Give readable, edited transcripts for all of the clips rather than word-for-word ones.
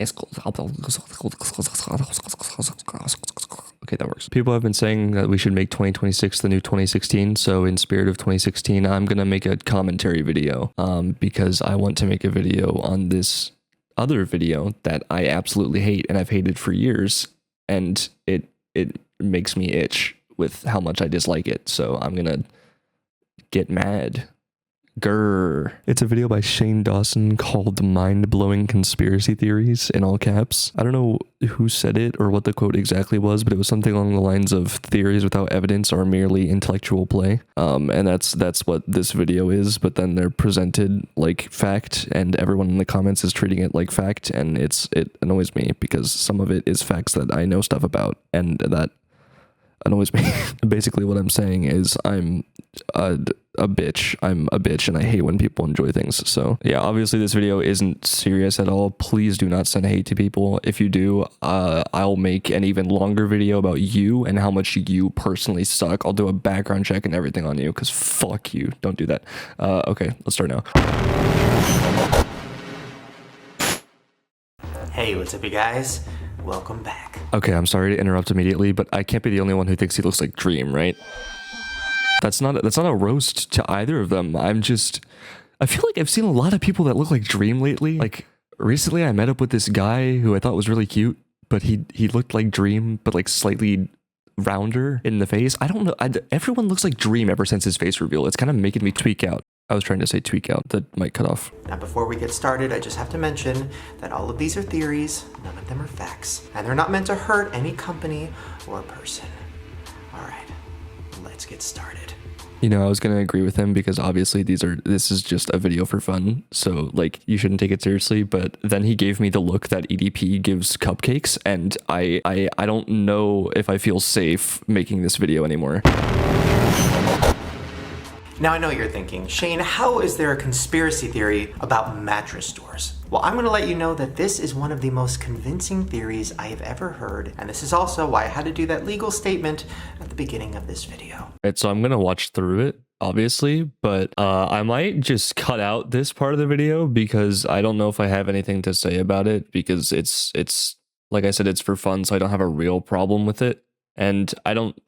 Okay, that works. People have been saying that we should make 2026 the new 2016. So in spirit of 2016, I'm going to make a commentary video because I want to make a video on this other video that I absolutely hate and I've hated for years. And it makes me itch with how much I dislike it. So I'm going to get mad. Grr. It's a video by Shane Dawson called Mind-Blowing Conspiracy Theories in all caps. I don't know who said it or what the quote exactly was, but it was something along the lines of theories without evidence are merely intellectual play. And that's what this video is, but then they're presented like fact and everyone in the comments is treating it like fact, and it annoys me because some of it is facts that I know stuff about and that annoys me. Basically what I'm saying is I'm a bitch. I'm a bitch and I hate when people enjoy things. So yeah, obviously this video isn't serious at all. Please do not send hate to people. If you do, I'll make an even longer video about you and how much you personally suck. I'll do a background check and everything on you because fuck you. Don't do that. Okay, let's start now. Hey, what's up you guys? Welcome back. Okay, I'm sorry to interrupt immediately, but I can't be the only one who thinks he looks like Dream, right? That's not a roast to either of them. I feel like I've seen a lot of people that look like Dream lately. Like recently I met up with this guy who I thought was really cute, but he looked like Dream, but like slightly rounder in the face. I don't know. Everyone looks like Dream ever since his face reveal. It's kind of making me tweak out. I was trying to say tweak out. That might cut off. Now before we get started, I just have to mention that all of these are theories, none of them are facts, and they're not meant to hurt any company or person. Alright, let's get started. You know, I was gonna agree with him because obviously this is just a video for fun, so like you shouldn't take it seriously, but then he gave me the look that EDP gives cupcakes, and I don't know if I feel safe making this video anymore. Now I know you're thinking, Shane, how is there a conspiracy theory about mattress stores? Well, I'm gonna let you know that this is one of the most convincing theories I have ever heard, and this is also why I had to do that legal statement at the beginning of this video. Right, so I'm gonna watch through it, obviously, but I might just cut out this part of the video because I don't know if I have anything to say about it, because it's like I said, it's for fun, so I don't have a real problem with it, and I don't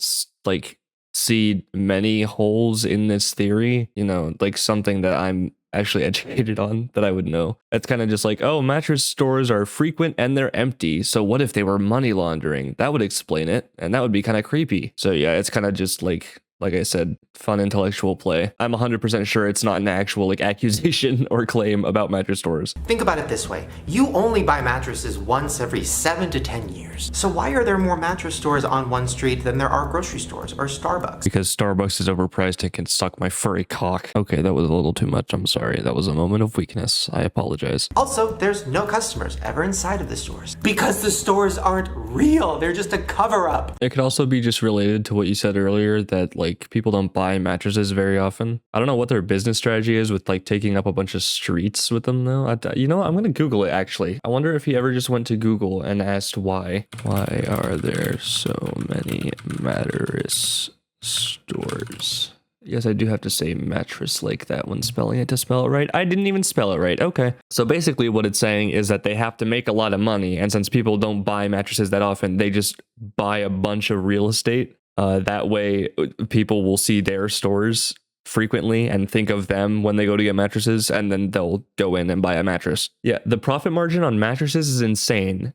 like see many holes in this theory, you know, like something that I'm actually educated on that I would know. It's kind of just like, oh, mattress stores are frequent and they're empty, so what if they were money laundering? That would explain it, and that would be kind of creepy. So yeah, it's kind of just like I said, fun intellectual play. I'm 100% sure it's not an actual like accusation or claim about mattress stores. Think about it this way. You only buy mattresses once every 7 to 10 years. So why are there more mattress stores on one street than there are grocery stores or Starbucks? Because Starbucks is overpriced and can suck my furry cock. Okay, that was a little too much. I'm sorry. That was a moment of weakness. I apologize. Also, there's no customers ever inside of the stores because the stores aren't real. They're just a cover-up. It could also be just related to what you said earlier, that like people don't buy mattresses very often. I don't know what their business strategy is with like taking up a bunch of streets with them though. You know, I'm gonna Google it actually. I wonder if he ever just went to Google and asked why. Why are there so many mattress stores? Yes, I do have to say mattress like that when spelling it to spell it right. I didn't even spell it right. Okay. So basically what it's saying is that they have to make a lot of money, and since people don't buy mattresses that often, they just buy a bunch of real estate. That way people will see their stores frequently and think of them when they go to get mattresses, and then they'll go in and buy a mattress. Yeah, the profit margin on mattresses is insane.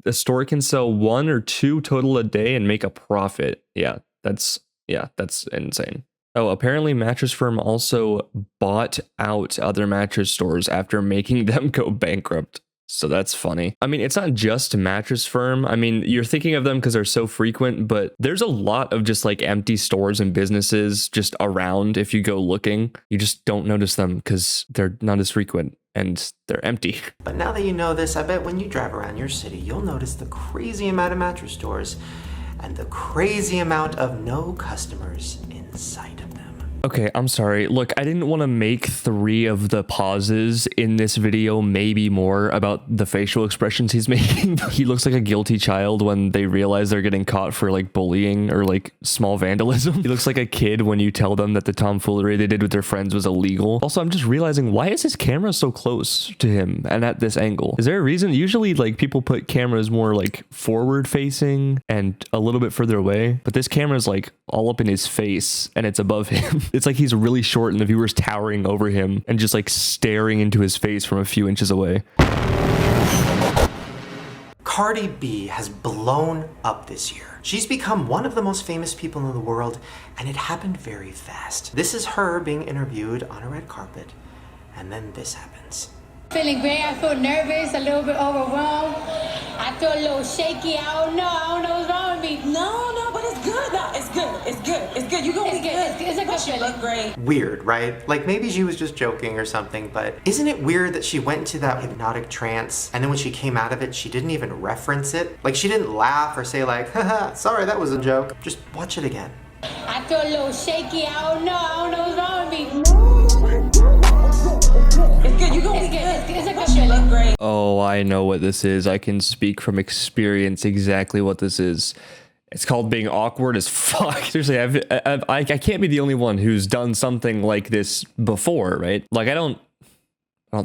The store can sell 1 or 2 total a day and make a profit. Yeah, that's insane. Oh, apparently Mattress Firm also bought out other mattress stores after making them go bankrupt. So that's funny. I mean, it's not just Mattress Firm. I mean, you're thinking of them because they're so frequent, but there's a lot of just like empty stores and businesses just around. If you go looking, you just don't notice them because they're not as frequent and they're empty. But now that you know this, I bet when you drive around your city, you'll notice the crazy amount of mattress stores and the crazy amount of no customers in sight of them. Okay, I'm sorry. Look, I didn't want to make 3 of the pauses in this video, maybe more, about the facial expressions he's making. He looks like a guilty child when they realize they're getting caught for like bullying or like small vandalism. He looks like a kid when you tell them that the tomfoolery they did with their friends was illegal. Also, I'm just realizing, why is his camera so close to him and at this angle? Is there a reason? Usually like people put cameras more like forward facing and a little bit further away, but this camera's like all up in his face and it's above him. It's like he's really short and the viewer's towering over him and just like staring into his face from a few inches away. Cardi B has blown up this year. She's become one of the most famous people in the world, and it happened very fast. This is her being interviewed on a red carpet, and then this happens. Feeling great, I feel nervous, a little bit overwhelmed. I feel a little shaky, I don't know what's wrong with me. No, but it's good. No, it's good. You're gonna be good. It's a good You look great. Weird, right? Like maybe she was just joking or something, but isn't it weird that she went into that hypnotic trance and then when she came out of it, she didn't even reference it? Like she didn't laugh or say like, haha, sorry, that was a joke. Just watch it again. I feel a little shaky, I don't know what's wrong with me. It's good. You're gonna be good. It's a good You feeling. look great. Oh, I know what this is. I can speak from experience exactly what this is. It's called being awkward as fuck. Seriously, I can't be the only one who's done something like this before, right? Like I don't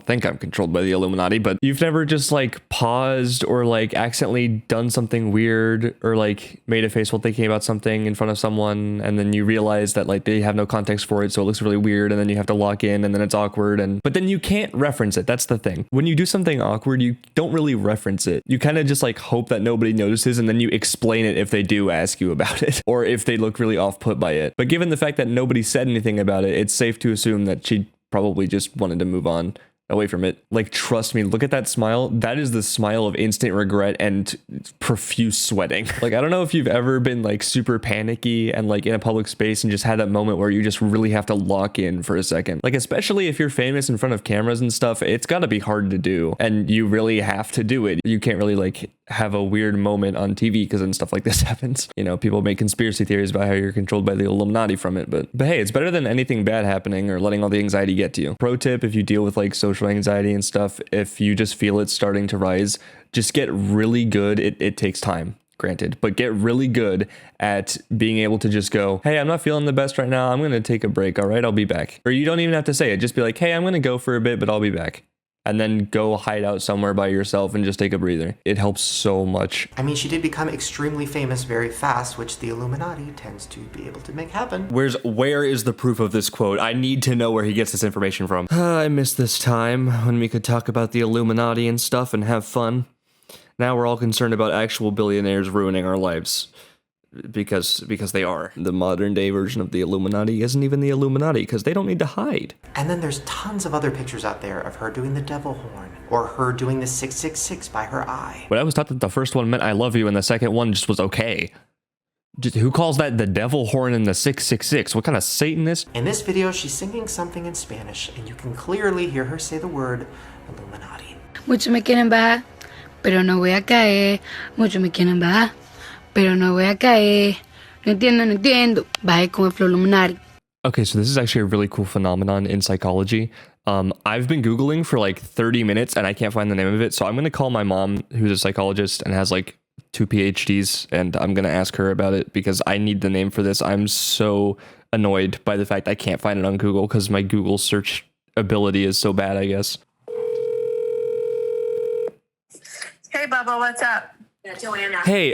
think I'm controlled by the Illuminati, but you've never just like paused or like accidentally done something weird or like made a face while thinking about something in front of someone and then you realize that like they have no context for it, so it looks really weird and then you have to lock in and then it's awkward but then you can't reference it. That's the thing. When you do something awkward, you don't really reference it. You kind of just like hope that nobody notices and then you explain it if they do ask you about it or if they look really off put by it. But given the fact that nobody said anything about it, it's safe to assume that she probably just wanted to move on away from it. Like, trust me, look at that smile. That is the smile of instant regret and profuse sweating. Like, I don't know if you've ever been like super panicky and like in a public space and just had that moment where you just really have to lock in for a second. Like, especially if you're famous in front of cameras and stuff, it's gotta be hard to do and you really have to do it. You can't really like have a weird moment on TV because then stuff like this happens. You know, people make conspiracy theories about how you're controlled by the Illuminati from it, but hey, it's better than anything bad happening or letting all the anxiety get to you. Pro tip, if you deal with like social anxiety and stuff, if you just feel it starting to rise, just get really good. It takes time, granted, but get really good at being able to just go, hey, I'm not feeling the best right now. I'm going to take a break. All right, I'll be back. Or you don't even have to say it. Just be like, hey, I'm going to go for a bit, but I'll be back. And then go hide out somewhere by yourself and just take a breather. It helps so much. I mean, she did become extremely famous very fast, which the Illuminati tends to be able to make happen. Where is the proof of this quote? I need to know where he gets this information from. I miss this time when we could talk about the Illuminati and stuff and have fun. Now we're all concerned about actual billionaires ruining our lives. Because they are. The modern day version of the Illuminati isn't even the Illuminati because they don't need to hide. And then there's tons of other pictures out there of her doing the devil horn or her doing the 666 by her eye. But I was taught that the first one meant I love you and the second one just was okay. Who calls that the devil horn and the 666? What kind of Satanist? In this video, she's singing something in Spanish, and you can clearly hear her say the word Illuminati. Muchos me quieren bajar, pero no voy a caer. Muchos me quieren bajar, pero no voy a caer. No entiendo. Bajé con el flow Illuminati. Okay, so this is actually a really cool phenomenon in psychology. I've been Googling for like 30 minutes and I can't find the name of it. So I'm going to call my mom, who's a psychologist and has like 2 PhDs, and I'm going to ask her about it because I need the name for this. I'm so annoyed by the fact I can't find it on Google because my Google search ability is so bad, I guess. Hey, Bubba, what's up? Hey,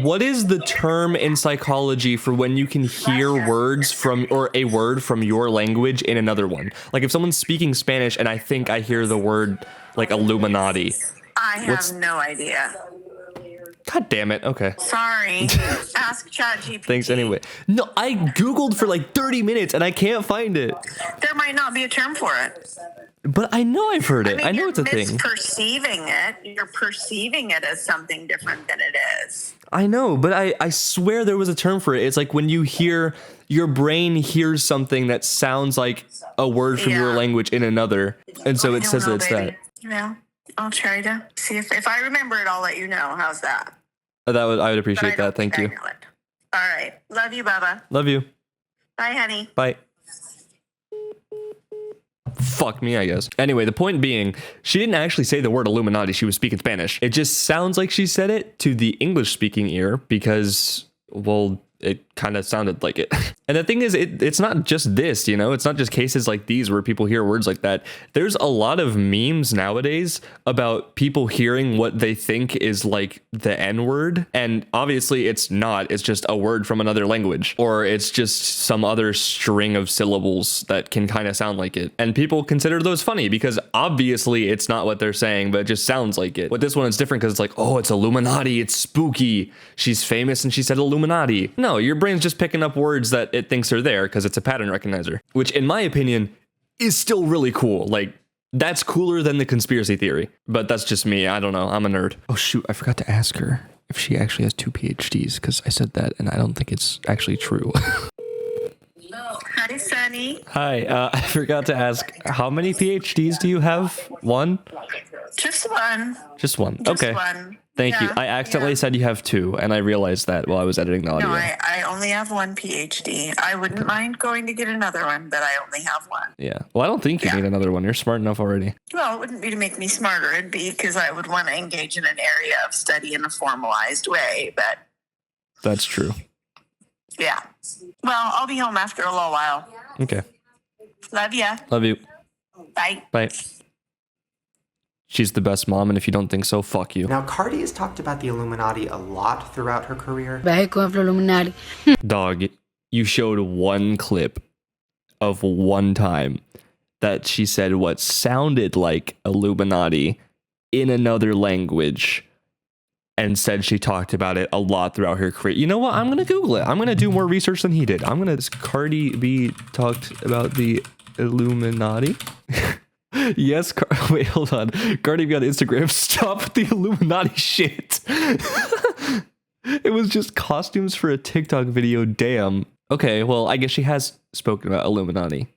what is the term in psychology for when you can hear words from, or a word from your language in another one? Like if someone's speaking Spanish and I think I hear the word like Illuminati. I have no idea. God damn it. Okay. Sorry. Ask ChatGPT. Thanks anyway. No, I Googled for like 30 minutes and I can't find it. There might not be a term for it. But I know I've heard it. I know you're it's a thing. misperceiving it. You're perceiving it as something different than it is. I know, but I swear there was a term for it. It's like when you hear, your brain hears something that sounds like a word from your Yeah. language in another. And so I it don't says know, that it's baby. that. Yeah, I'll try to see if I remember it. I'll let you know. How's that? I would But I appreciate don't that. Thank think you. I know it. All right. Love you, Bubba. Love you. Bye, honey. Bye. fuck me, I guess. Anyway, the point being, she didn't actually say the word Illuminati. She was speaking Spanish. It just sounds like she said it to the English speaking ear because, well, it kind of sounded like it. And the thing is, it's not just this, you know, it's not just cases like these where people hear words like that. There's a lot of memes nowadays about people hearing what they think is like the N word. And obviously it's not, it's just a word from another language, or it's just some other string of syllables that can kind of sound like it. And people consider those funny because obviously it's not what they're saying, but it just sounds like it. With this one, it's different because it's like, oh, it's Illuminati, it's spooky. She's famous and she said Illuminati. No, your brain's just picking up words that it thinks are there because it's a pattern recognizer, which in my opinion is still really cool. Like, that's cooler than the conspiracy theory, but that's just me. I don't know. I'm a nerd. Oh shoot, I forgot to ask her if she actually has 2 PhDs because I said that and I don't think it's actually true. Hi, Sunny. Hi, I forgot to ask, how many PhDs do you have? 1? Just one. Just one. Just Okay. one. Thank you. I accidentally said you have 2, and I realized that while I was editing the audio. No, I only have one PhD. I wouldn't mind going to get another one, but I only have one. Yeah. Well, I don't think you need another one. You're smart enough already. Well, it wouldn't be to make me smarter. It'd be because I would want to engage in an area of study in a formalized way. But That's true. yeah. Well, I'll be home after a little while. Okay. Love ya. Love you. Bye. Bye. She's the best mom, and if you don't think so, fuck you. Now, Cardi has talked about the Illuminati a lot throughout her career. Bajé con el flow Illuminati. Dog, you showed one clip of one time that she said what sounded like Illuminati in another language and said she talked about it a lot throughout her career. You know what? I'm going to Google it. I'm going to do more research than he did. I'm going to... Cardi B talked about the Illuminati? Yes, wait, hold on. Cardi B on Instagram, stop the Illuminati shit. It was just costumes for a TikTok video, damn. Okay, well, I guess she has spoken about Illuminati.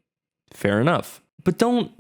Fair enough. But don't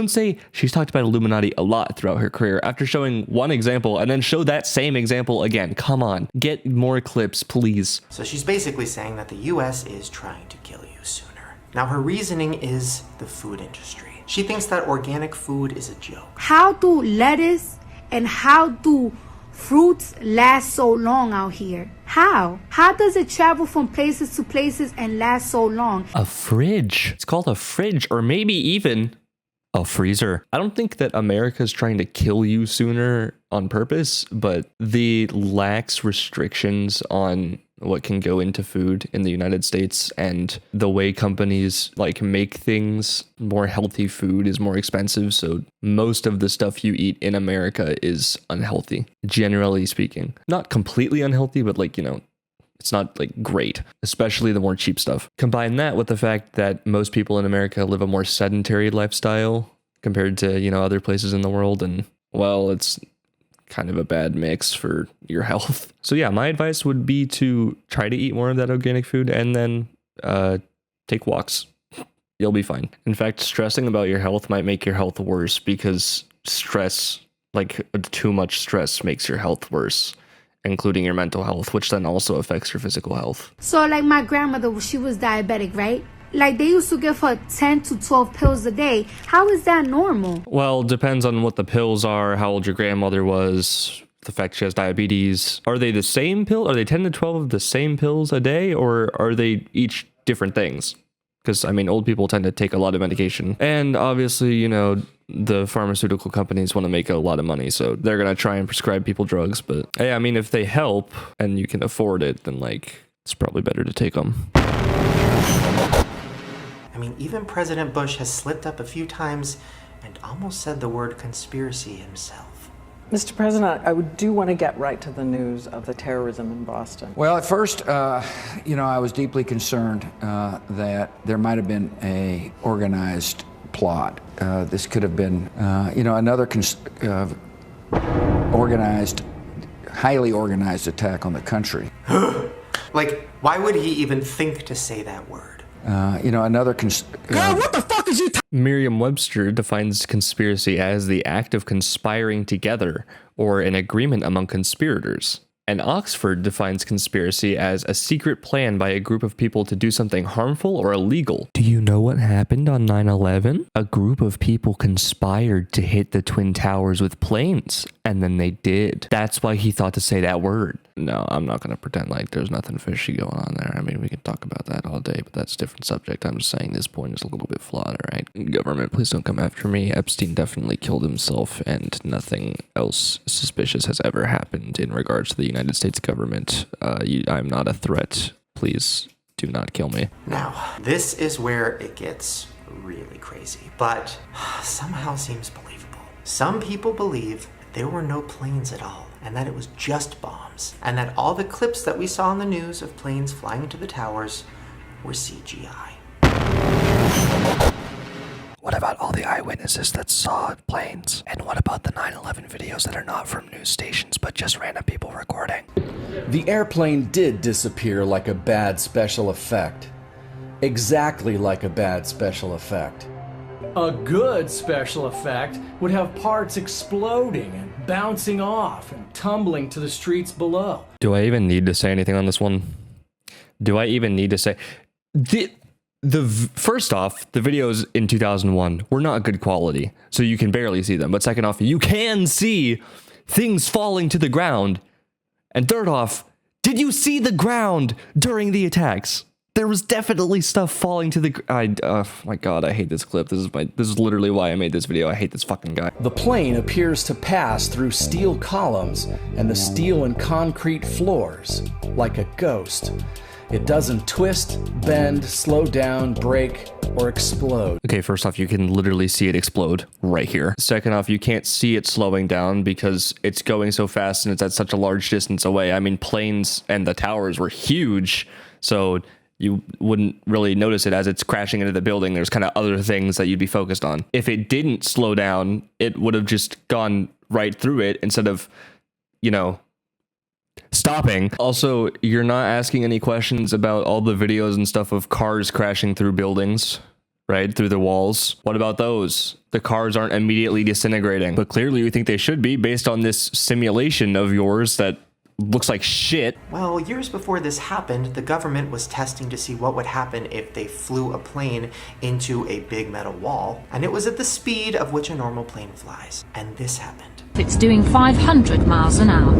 say she's talked about Illuminati a lot throughout her career after showing one example and then show that same example again. Come on, get more clips, please. So she's basically saying that the US is trying to kill you sooner. Now, her reasoning is the food industry. She thinks that organic food is a joke. How do lettuce and how do fruits last so long out here? How? How does it travel from places to places and last so long? A fridge. It's called a fridge, or maybe even a freezer. I don't think that America's trying to kill you sooner on purpose, but the lax restrictions on what can go into food in the United States and the way companies like make things, more healthy food is more expensive. So most of the stuff you eat in America is unhealthy, generally speaking. Not completely unhealthy, but like, you know, it's not like great, especially the more cheap stuff. Combine that with the fact that most people in America live a more sedentary lifestyle compared to, you know, other places in the world. And well, it's kind of a bad mix for your health. So yeah, my advice would be to try to eat more of that organic food and then take walks. You'll be fine. In fact, stressing about your health might make your health worse because stress, like too much stress, makes your health worse, including your mental health, which then also affects your physical health. So like my grandmother, she was diabetic, right? Like they used to give her 10 to 12 pills a day. How is that normal? Well, depends on what the pills are, how old your grandmother was, the fact she has diabetes. Are they the same pill? Are they 10 to 12 of the same pills a day, or are they each different things? Because, I mean, old people tend to take a lot of medication. And obviously, you know, the pharmaceutical companies want to make a lot of money, so they're going to try and prescribe people drugs. But, hey, I mean, if they help and you can afford it, then, like, it's probably better to take them. I mean, even President Bush has slipped up a few times and almost said the word conspiracy himself. Mr. President, I do want to get right to the news of the terrorism in Boston. Well, at first, you know, I was deeply concerned that there might have been a organized plot. This could have been, you know, another organized, highly organized attack on the country. Like, why would he even think to say that word? You know, another... God, what the fuck is you Merriam-Webster defines conspiracy as the act of conspiring together or an agreement among conspirators. And Oxford defines conspiracy as a secret plan by a group of people to do something harmful or illegal. Do you know what happened on 9/11? A group of people conspired to hit the Twin Towers with planes, and then they did. That's why he thought to say that word. No, I'm not going to pretend like there's nothing fishy going on there. I mean, we can talk about that all day, but that's a different subject. I'm just saying this point is a little bit flawed, all right? Government, please don't come after me. Epstein definitely killed himself, and nothing else suspicious has ever happened in regards to the United States government. I'm not a threat. Please do not kill me. Now, this is where it gets really crazy, but somehow seems believable. Some people believe there were no planes at all, and that it was just bombs, and that all the clips that we saw in the news of planes flying into the towers were CGI. What about all the eyewitnesses that saw planes? And what about the 9/11 videos that are not from news stations, but just random people recording? The airplane did disappear like a bad special effect. Exactly like a bad special effect. A good special effect would have parts exploding and bouncing off and tumbling to the streets below. Do I even need to say anything on this one? Do I even need to say... First off, the videos in 2001 were not good quality, so you can barely see them. But second off, you can see things falling to the ground. And third off, did you see the ground during the attacks? There was definitely stuff falling to the... my god, I hate this clip. This is literally why I made this video. I hate this fucking guy. The plane appears to pass through steel columns and the steel and concrete floors, like a ghost. It doesn't twist, bend, slow down, break, or explode. Okay, first off, you can literally see it explode right here. Second off, you can't see it slowing down because it's going so fast and it's at such a large distance away. I mean, planes and the towers were huge, so you wouldn't really notice it as it's crashing into the building. There's kind of other things that you'd be focused on. If it didn't slow down, it would have just gone right through it instead of, you know, stopping. Also, you're not asking any questions about all the videos and stuff of cars crashing through buildings, right? Through the walls. What about those? The cars aren't immediately disintegrating, but clearly you think they should be based on this simulation of yours that looks like shit. Well, years before this happened, the government was testing to see what would happen if they flew a plane into a big metal wall, and it was at the speed of which a normal plane flies. And this happened. It's doing 500 miles an hour.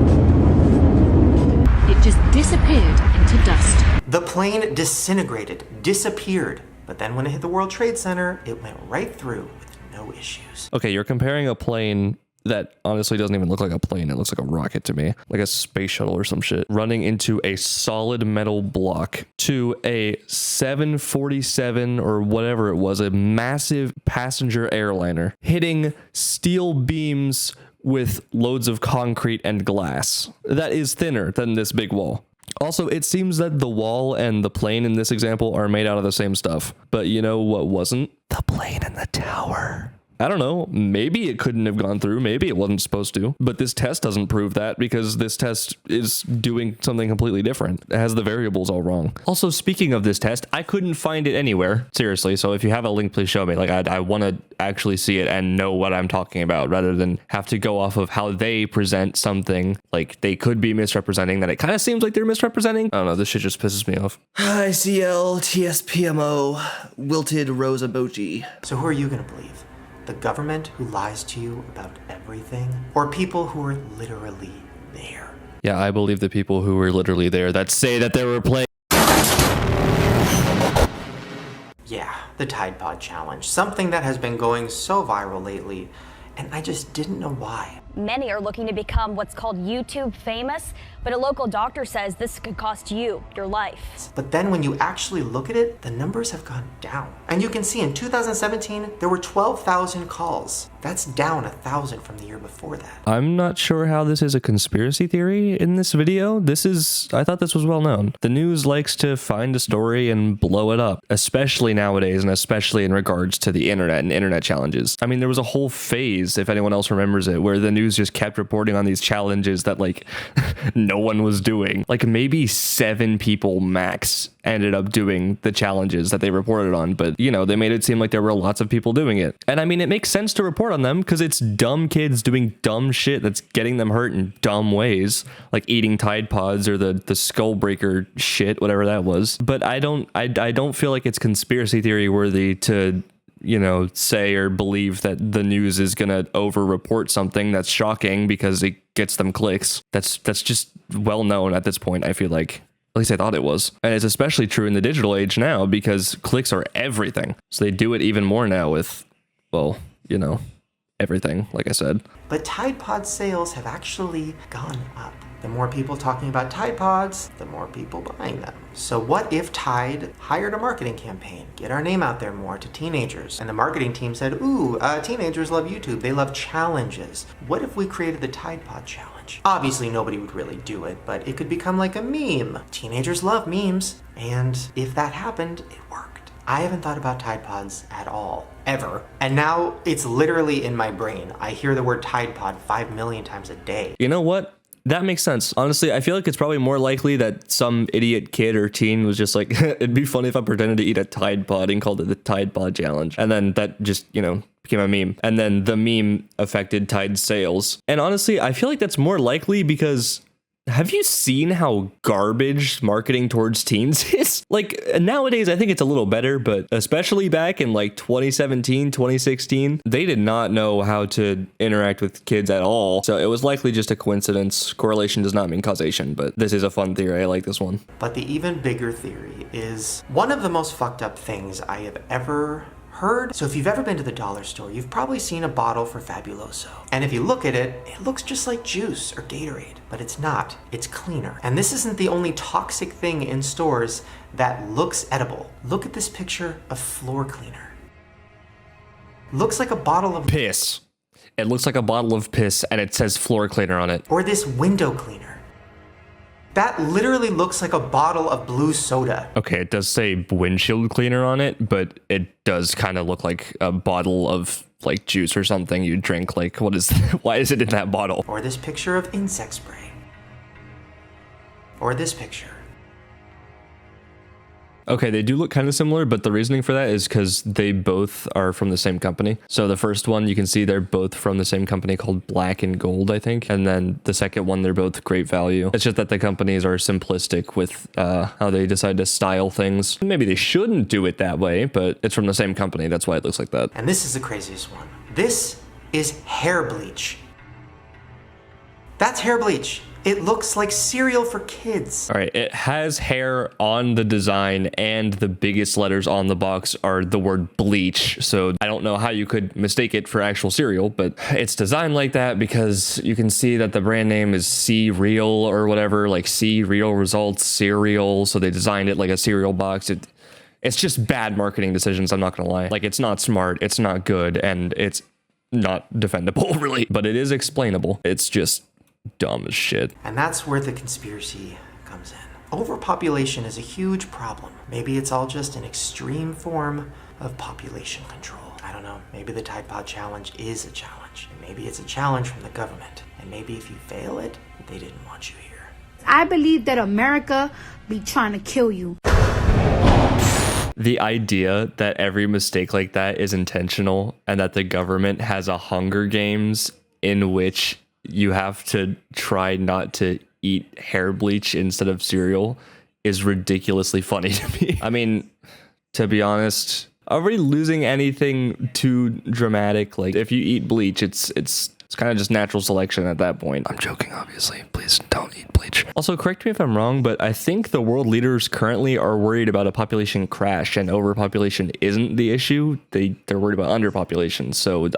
It just disappeared into dust. The plane disintegrated, disappeared, but then when it hit the World Trade Center, it went right through with no issues. Okay, you're comparing a plane that honestly doesn't even look like a plane. It looks like a rocket to me, like a space shuttle or some shit, running into a solid metal block to a 747 or whatever it was, a massive passenger airliner, hitting steel beams with loads of concrete and glass that is thinner than this big wall. Also, it seems that the wall and the plane in this example are made out of the same stuff. But you know what wasn't? The plane and the tower. I don't know, maybe it couldn't have gone through, maybe it wasn't supposed to, but this test doesn't prove that because this test is doing something completely different. It has the variables all wrong. Also, speaking of this test, I couldn't find it anywhere, seriously, so if you have a link, please show me. Like, I want to actually see it and know what I'm talking about rather than have to go off of how they present something. Like, they could be misrepresenting that. It kind of seems like they're misrepresenting. I don't know, this shit just pisses me off. ICL, TSPMO, wilted rose emoji. So who are you gonna believe? The government who lies to you about everything, or people who are literally there? Yeah, I believe the people who were literally there that say that they were playing. Yeah, the Tide Pod Challenge, something that has been going so viral lately, and I just didn't know why. Many are looking to become what's called YouTube famous, but a local doctor says this could cost you your life. But then when you actually look at it, the numbers have gone down. And you can see in 2017, there were 12,000 calls. That's down 1,000 from the year before that. I'm not sure how this is a conspiracy theory in this video. I thought this was well known. The news likes to find a story and blow it up, especially nowadays and especially in regards to the internet and internet challenges. I mean, there was a whole phase, if anyone else remembers it, where the news news just kept reporting on these challenges that like no one was doing. Like maybe 7 people max ended up doing the challenges that they reported on, but you know, they made it seem like there were lots of people doing it. And I mean, it makes sense to report on them because it's dumb kids doing dumb shit that's getting them hurt in dumb ways, like eating Tide Pods or the skull breaker shit, whatever that was. But I don't feel like it's conspiracy theory worthy to, you know, say or believe that the news is gonna over report something that's shocking because it gets them clicks. That's just well known at this point, I feel like. At least I thought it was. And it's especially true in the digital age now because clicks are everything. So they do it even more now with, well, you know, everything, like I said. But Tide Pod sales have actually gone up. The more people talking about Tide Pods, the more people buying them. So what if Tide hired a marketing campaign, get our name out there more to teenagers? And the marketing team said, ooh, teenagers love YouTube. They love challenges. What if we created the Tide Pod challenge? Obviously, nobody would really do it, but it could become like a meme. Teenagers love memes. And if that happened, it worked. I haven't thought about Tide Pods at all, ever. And now it's literally in my brain. I hear the word Tide Pod 5 million times a day. You know what? That makes sense. Honestly, I feel like it's probably more likely that some idiot kid or teen was just like, it'd be funny if I pretended to eat a Tide Pod and called it the Tide Pod Challenge. And then that just, you know, became a meme. And then the meme affected Tide sales. And honestly, I feel like that's more likely because have you seen how garbage marketing towards teens is? Like nowadays, I think it's a little better, but especially back in like 2017, 2016, they did not know how to interact with kids at all. So it was likely just a coincidence. Correlation does not mean causation, but this is a fun theory. I like this one. But the even bigger theory is one of the most fucked up things I have ever heard. So if you've ever been to the dollar store, you've probably seen a bottle for Fabuloso. And if you look at it, it looks just like juice or Gatorade, but it's not. It's cleaner. And this isn't the only toxic thing in stores that looks edible. Look at this picture of floor cleaner. Looks like a bottle of piss. It looks like a bottle of piss and it says floor cleaner on it. Or this window cleaner. That literally looks like a bottle of blue soda. Okay, it does say windshield cleaner on it, but it does kind of look like a bottle of like juice or something you drink. Like, what is, why is it in that bottle? Or this picture of insect spray. Or this picture. Okay, they do look kind of similar, but the reasoning for that is because they both are from the same company. So the first one, you can see they're both from the same company called Black and Gold, I think. And then the second one, they're both Great Value. It's just that the companies are simplistic with how they decide to style things. Maybe they shouldn't do it that way, but it's from the same company. That's why it looks like that. And this is the craziest one. This is hair bleach. That's hair bleach. It looks like cereal for kids. All right, it has hair on the design and the biggest letters on the box are the word bleach. So I don't know how you could mistake it for actual cereal, but it's designed like that because you can see that the brand name is C-Real or whatever, like C-Real Results cereal. So they designed it like a cereal box. It's just bad marketing decisions, I'm not gonna lie. Like it's not smart, it's not good, and it's not defendable really, but it is explainable. It's just dumb as shit. And that's where the conspiracy comes in. Overpopulation is a huge problem. Maybe it's all just an extreme form of population control. I don't know. Maybe the Tide Pod Challenge is a challenge. And maybe it's a challenge from the government. And maybe if you fail it, they didn't want you here. I believe that America be trying to kill you. The idea that every mistake like that is intentional and that the government has a Hunger Games in which you have to try not to eat hair bleach instead of cereal is ridiculously funny to me. I mean, to be honest, are we losing anything too dramatic? Like if you eat bleach, it's kind of just natural selection at that point. I'm joking, obviously. Please don't eat bleach. Also, correct me if I'm wrong, but I think the world leaders currently are worried about a population crash and overpopulation isn't the issue. They're worried about underpopulation. So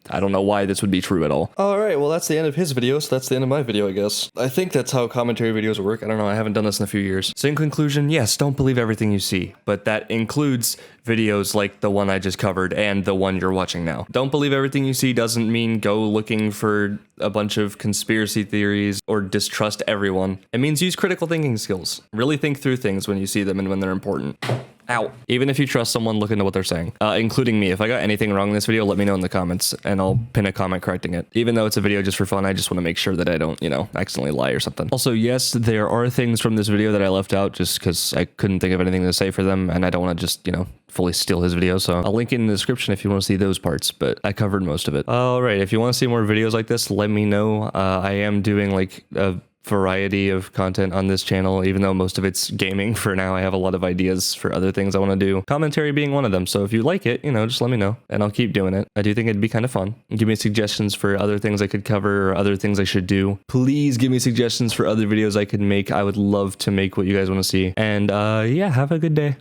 I don't know why this would be true at all. All right, well, that's the end of his video, so that's the end of my video, I guess. I think that's how commentary videos work. I don't know, I haven't done this in a few years. So in conclusion, yes, don't believe everything you see, but that includes videos like the one I just covered and the one you're watching now. Don't believe everything you see doesn't mean go looking for a bunch of conspiracy theories or distrust everyone. It means use critical thinking skills. Really think through things when you see them and when they're important. Ow. Even if you trust someone, look into what they're saying, including me. If I got anything wrong in this video, let me know in the comments and I'll pin a comment correcting it. Even though it's a video just for fun, I just want to make sure that I don't, you know, accidentally lie or something. Also, yes, there are things from this video that I left out just because I couldn't think of anything to say for them and I don't want to just, you know, fully steal his video. So I'll link it in the description if you want to see those parts, but I covered most of it. All right. If you want to see more videos like this, let me know. I am doing like a variety of content on this channel, even though most of it's gaming for now. I have a lot of ideas for other things I want to do, commentary being one of them. So if you like it, you know, just let me know and I'll keep doing it. I do think it'd be kind of fun. Give me suggestions for other things I could cover or other things I should do. Please give me suggestions for other videos I could make. I would love to make what you guys want to see. And yeah, have a good day.